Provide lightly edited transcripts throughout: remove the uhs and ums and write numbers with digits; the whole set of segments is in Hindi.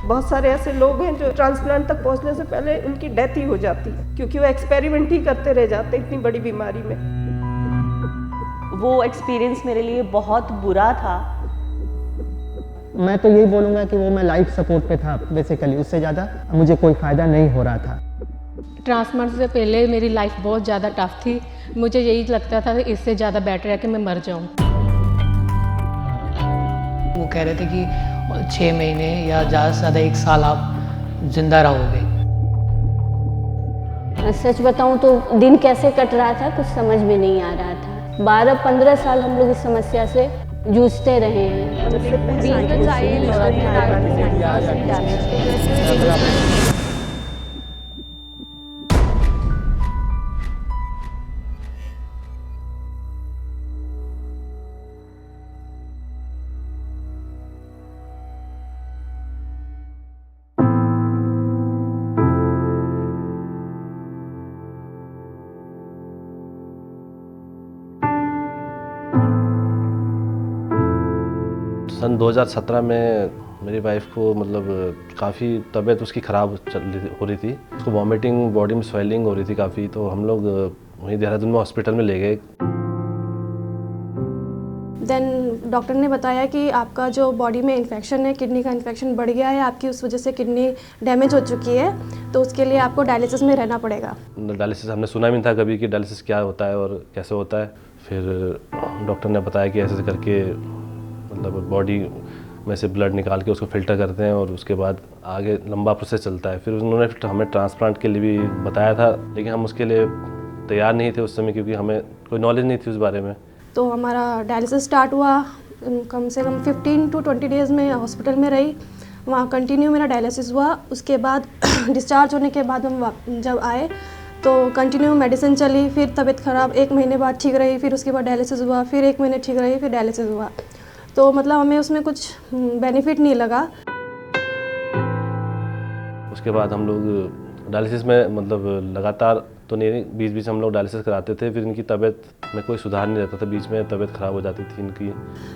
बहुत सारे ऐसे लोग हैं जो ट्रांसप्लांट तक पहुंचने से पहले उनकी डेथ ही हो जाती है, क्योंकि वो एक्सपेरिमेंट ही करते रह जाते इतनी बड़ी बीमारी में। वो एक्सपीरियंस मेरे लिए बहुत बुरा था। मैं तो यही बोलूँगा कि वो मैं लाइफ सपोर्ट पे था बेसिकली, उससे ज़्यादा मुझे कोई फ़ायदा नहीं हो रहा था। ट्रांसप्लांट से पहले मेरी लाइफ बहुत ज़्यादा टफ थी। मुझे यही लगता था कि इससे ज़्यादा बेटर है कि मैं मर जाऊँ। वो कह रहे थे कि 6 महीने या ज़्यादा से ज़्यादा 1 साल आप जिंदा रहोगे। सच बताऊं तो दिन कैसे कट रहा था कुछ समझ में नहीं आ रहा था। 12-15 साल हम लोग इस समस्या से जूझते रहे हैं। सन 2017 में मेरी वाइफ को मतलब काफ़ी तबीयत उसकी ख़राब हो रही थी। उसको वॉमिटिंग, बॉडी में स्वेलिंग हो रही थी काफ़ी, तो हम लोग वहीं देहरादून में हॉस्पिटल में ले गए। देन डॉक्टर ने बताया कि आपका जो बॉडी में इन्फेक्शन है, किडनी का इन्फेक्शन बढ़ गया है, आपकी उस वजह से किडनी डैमेज हो चुकी है, तो उसके लिए आपको डायलिसिस में रहना पड़ेगा। डायलिसिस हमने सुना भी नहीं था कभी कि डायलिसिस क्या होता है और कैसे होता है। फिर डॉक्टर ने बताया कि ऐसे करके मतलब बॉडी में से ब्लड निकाल के उसको फ़िल्टर करते हैं और उसके बाद आगे लंबा प्रोसेस चलता है। फिर उन्होंने हमें ट्रांसप्लांट के लिए भी बताया था, लेकिन हम उसके लिए तैयार नहीं थे उस समय, क्योंकि हमें कोई नॉलेज नहीं थी उस बारे में। तो हमारा डायलिसिस स्टार्ट हुआ, कम से कम 15 to 20 डेज़ में हॉस्पिटल में रही, वहाँ कंटिन्यू मेरा डायलिसिस हुआ। उसके बाद डिस्चार्ज होने के बाद हम जब आए तो कंटिन्यू मेडिसिन चली। फिर तबीयत ख़राब 1 महीने बाद ठीक रही, फिर उसके बाद डायलिसिस हुआ, फिर 1 महीने ठीक रही, फिर डायलिसिस हुआ। तो मतलब हमें उसमें कुछ बेनिफिट नहीं लगा। उसके बाद हम लोग डायलिसिस में मतलब लगातार तो नहीं, बीच बीच हम लोग डायलिसिस कराते थे। फिर इनकी तबीयत में कोई सुधार नहीं रहता था, बीच में तबीयत ख़राब हो जाती थी इनकी।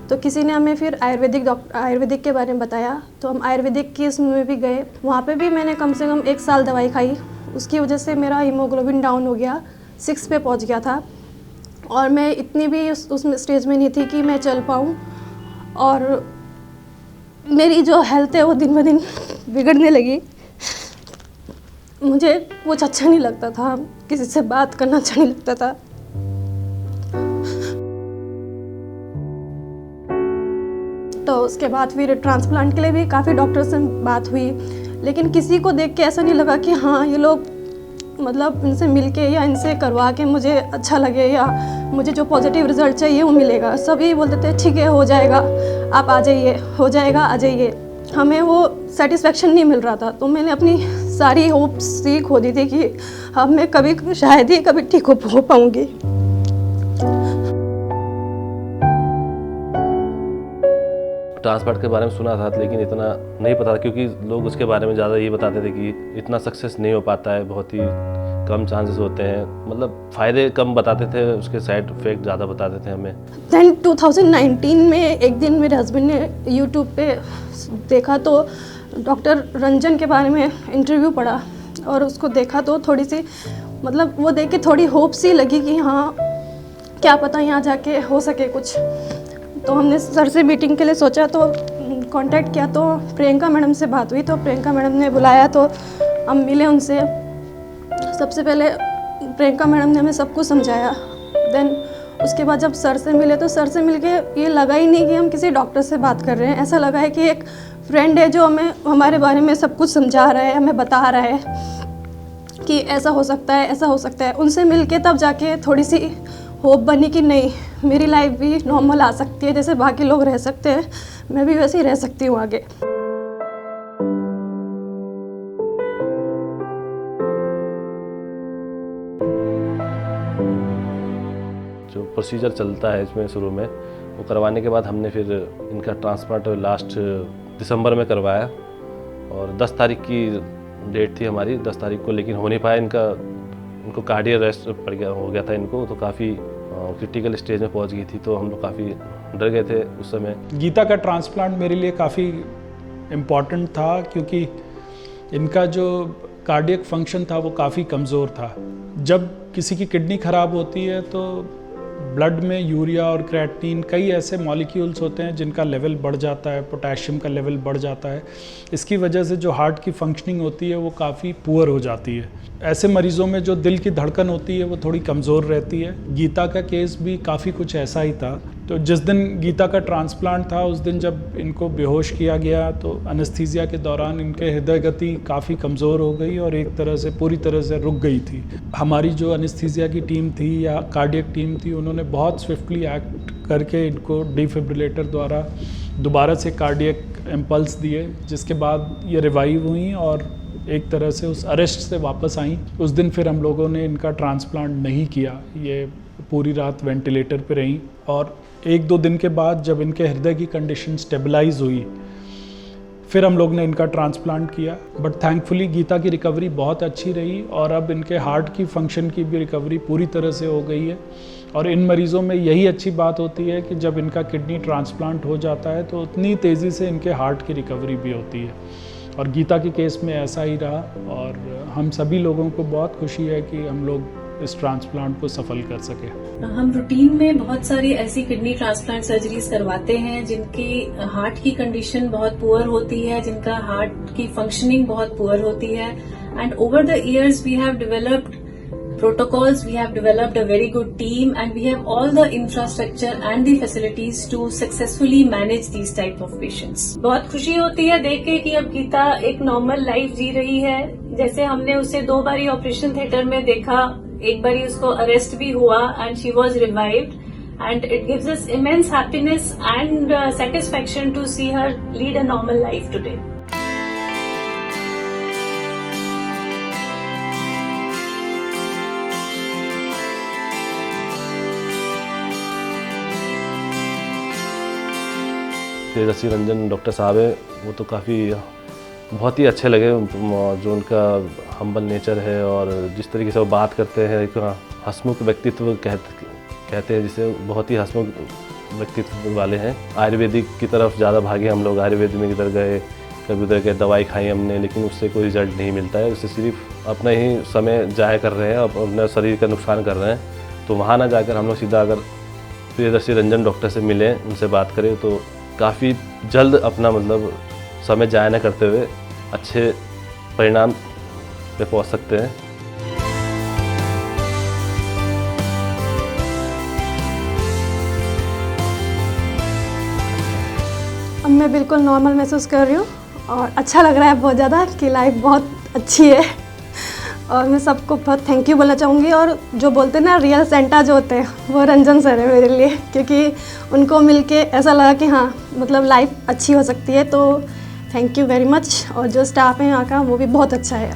तो किसी ने हमें फिर आयुर्वेदिक के बारे में बताया, तो हम आयुर्वेदिक की इसमें भी गए। वहाँ पे भी मैंने कम से कम 1 साल दवाई खाई। उसकी वजह से मेरा हीमोग्लोबिन डाउन हो गया, 6 पे पहुँच गया था, और मैं इतनी भी उस स्टेज में नहीं थी कि मैं चल पाऊँ। और मेरी जो हेल्थ है वो दिन ब दिन बिगड़ने लगी। मुझे कुछ अच्छा नहीं लगता था, किसी से बात करना अच्छा नहीं लगता था। तो उसके बाद फिर ट्रांसप्लांट के लिए भी काफ़ी डॉक्टर से बात हुई, लेकिन किसी को देख के ऐसा नहीं लगा कि हाँ ये लोग मतलब इनसे मिलके या इनसे करवा के मुझे अच्छा लगे या मुझे जो पॉजिटिव रिजल्ट चाहिए वो मिलेगा। सभी बोलते थे ठीक है हो जाएगा, आप आ जाइए, हो जाएगा आ जाइए। हमें वो सेटिस्फेक्शन नहीं मिल रहा था। तो मैंने अपनी सारी होप्स ही खो दी थी कि अब मैं कभी शायद ही कभी ठीक हो पाऊँगी। ट्रांसप्लांट के बारे में सुना था, लेकिन इतना नहीं पता था, क्योंकि लोग उसके बारे में ज़्यादा ये बताते थे कि इतना सक्सेस नहीं हो पाता है, बहुत ही कम चांसेस होते हैं, मतलब फ़ायदे कम बताते थे, उसके साइड इफेक्ट ज़्यादा बताते थे हमें। दैन 2019 में एक दिन मेरे हस्बैंड ने यूट्यूब पे देखा तो डॉक्टर रंजन के बारे में इंटरव्यू पढ़ा, और उसको देखा तो थोड़ी सी मतलब वो देख के थोड़ी होप सी लगी कि हाँ क्या पता यहाँ जाके हो सके कुछ। तो हमने सर से मीटिंग के लिए सोचा, तो कांटेक्ट किया, तो प्रियंका मैडम से बात हुई। तो प्रियंका मैडम ने बुलाया, तो हम मिले उनसे। सबसे पहले प्रियंका मैडम ने हमें सब कुछ समझाया। देन उसके बाद जब सर से मिले तो सर से मिलके ये लगा ही नहीं कि हम किसी डॉक्टर से बात कर रहे हैं। ऐसा लगा है कि एक फ्रेंड है जो हमें हमारे बारे में सब कुछ समझा रहा है, हमें बता रहा है कि ऐसा हो सकता है, ऐसा हो सकता है। उनसे मिलके तब जाके थोड़ी सी होप बनी कि नहीं, मेरी लाइफ भी नॉर्मल आ सकती है, जैसे बाकी लोग रह सकते हैं, मैं भी वैसे ही रह सकती हूँ आगे। जो प्रोसीजर चलता है इसमें शुरू में, वो करवाने के बाद हमने फिर इनका ट्रांसप्लांट लास्ट दिसंबर में करवाया, और 10 तारीख की डेट थी हमारी, 10 तारीख को, लेकिन हो नहीं पाया। इनको कार्डियक अरेस्ट हो गया था इनको, तो काफ़ी क्रिटिकल स्टेज में पहुंच गई थी, तो हम लोग काफ़ी डर गए थे उस समय। गीता का ट्रांसप्लांट मेरे लिए काफ़ी इम्पॉर्टेंट था, क्योंकि इनका जो कार्डियक फंक्शन था वो काफ़ी कमज़ोर था। जब किसी की किडनी ख़राब होती है तो ब्लड में यूरिया और क्रेटिनिन कई ऐसे मॉलिक्यूल्स होते हैं जिनका लेवल बढ़ जाता है, पोटेशियम का लेवल बढ़ जाता है। इसकी वजह से जो हार्ट की फंक्शनिंग होती है वो काफ़ी पुअर हो जाती है। ऐसे मरीज़ों में जो दिल की धड़कन होती है वो थोड़ी कमज़ोर रहती है। गीता का केस भी काफ़ी कुछ ऐसा ही था। तो जिस दिन गीता का ट्रांसप्लांट था उस दिन जब इनको बेहोश किया गया तो एनेस्थीसिया के दौरान इनके हृदय गति काफ़ी कमज़ोर हो गई और एक तरह से पूरी तरह से रुक गई थी। हमारी जो एनेस्थीसिया की टीम थी या कार्डियक टीम थी उन्होंने बहुत स्विफ्टली एक्ट करके इनको डिफिब्रिलेटर द्वारा दोबारा से कार्डियक इम्पल्स दिए, जिसके बाद ये रिवाइव हुई और एक तरह से उस अरेस्ट से वापस आई। उस दिन फिर हम लोगों ने इनका ट्रांसप्लांट नहीं किया, ये पूरी रात वेंटिलेटर पे रहीं और 1-2 दिन के बाद जब इनके हृदय की कंडीशन स्टेबलाइज हुई फिर हम लोग ने इनका ट्रांसप्लांट किया। बट थैंकफुली गीता की रिकवरी बहुत अच्छी रही और अब इनके हार्ट की फंक्शन की भी रिकवरी पूरी तरह से हो गई है। और इन मरीज़ों में यही अच्छी बात होती है कि जब इनका किडनी ट्रांसप्लांट हो जाता है तो उतनी तेज़ी से इनके हार्ट की रिकवरी भी होती है और गीता के केस में ऐसा ही रहा। और हम सभी लोगों को बहुत खुशी है कि हम लोग इस ट्रांसप्लांट को सफल कर सके। हम रूटीन में बहुत सारी ऐसी किडनी ट्रांसप्लांट सर्जरीज करवाते हैं जिनकी हार्ट की कंडीशन बहुत पुअर होती है, जिनका हार्ट की फंक्शनिंग बहुत पुअर होती है। And over the years we have developed protocols, we have developed a very good team and we have all the infrastructure and the facilities to successfully manage these type of patients. बहुत खुशी होती है देख के कि अब गीता एक नॉर्मल लाइफ जी रही है। जैसे हमने उसे 2 बारी ऑपरेशन थिएटर में देखा, एक बारी उसको अरेस्ट भी हुआ and she was revived and it gives us immense happiness and satisfaction to see her lead a normal life today. Tejashwi Ranjan doctor साहब है, वो तो काफ़ी बहुत ही अच्छे लगे। जो उनका हम्बल नेचर है और जिस तरीके से वो बात करते हैं, एक हंसमुख व्यक्तित्व कहते हैं जिसे, बहुत ही हंसमुख व्यक्तित्व वाले हैं। आयुर्वेदिक की तरफ ज़्यादा भागे हम लोग, आयुर्वेद में किधर गए, कभी उधर गए, दवाई खाई हमने, लेकिन उससे कोई रिजल्ट नहीं मिलता है। उससे सिर्फ अपना ही समय जाया कर रहे हैं, अपने शरीर का नुकसान कर रहे हैं। तो वहाँ ना जाकर हम लोग सीधा अगर तेजस्वी रंजन डॉक्टर से मिलें, उनसे बात करें तो काफ़ी जल्द अपना मतलब समय जाया न करते हुए अच्छे परिणाम पे पहुंच सकते हैं। अब मैं बिल्कुल नॉर्मल महसूस कर रही हूँ और अच्छा लग रहा है बहुत ज़्यादा कि लाइफ बहुत अच्छी है। और मैं सबको बहुत थैंक यू बोलना चाहूँगी। और जो बोलते हैं ना रियल सेंटा जो होते हैं वो रंजन सर है मेरे लिए, क्योंकि उनको मिलके ऐसा लगा कि हाँ मतलब लाइफ अच्छी हो सकती है। तो थैंक यू वेरी मच। और जो स्टाफ है यहाँ का वो भी बहुत अच्छा है।